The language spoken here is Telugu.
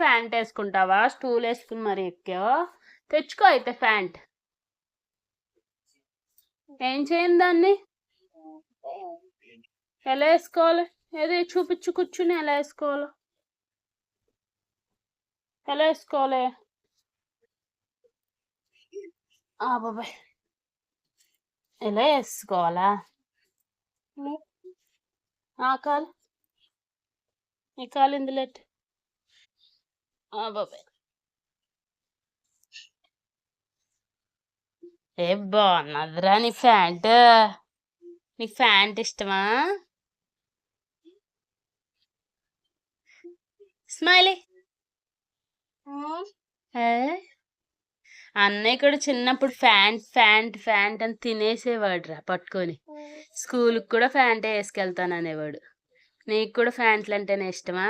ఫ్యాంట్ వేసుకుంటావా? స్టూల్ వేసుకుని మరి ఎక్కావు. తెచ్చుకో అయితే ఫ్యాంట్. ఏం చేయండి దాన్ని? ఎలా వేసుకోవాలి? ఏదో చూపించు, కూర్చుని ఎలా వేసుకోవాలి? ఎలా వేసుకోవాలి? బాబాయ్, ఎలా వేసుకోవాలా? ఆ కాలు, ఈ కాలు ఇందులో బాబాయ్. ఏ బాగున్నదిరా నీ ఫ్యాంట్. నీకు ఫ్యాంట్ ఇష్టమా? స్మైలీ. అన్నయ్య కూడా చిన్నప్పుడు ఫ్యాంట్ ఫ్యాంట్ ఫ్యాంట్ అని తినేసేవాడు రా పట్టుకొని. స్కూల్కి కూడా ఫ్యాంటే వేసుకెళ్తాను అనేవాడు. నీకు కూడా ఫ్యాంట్లు అంటేనే ఇష్టమా?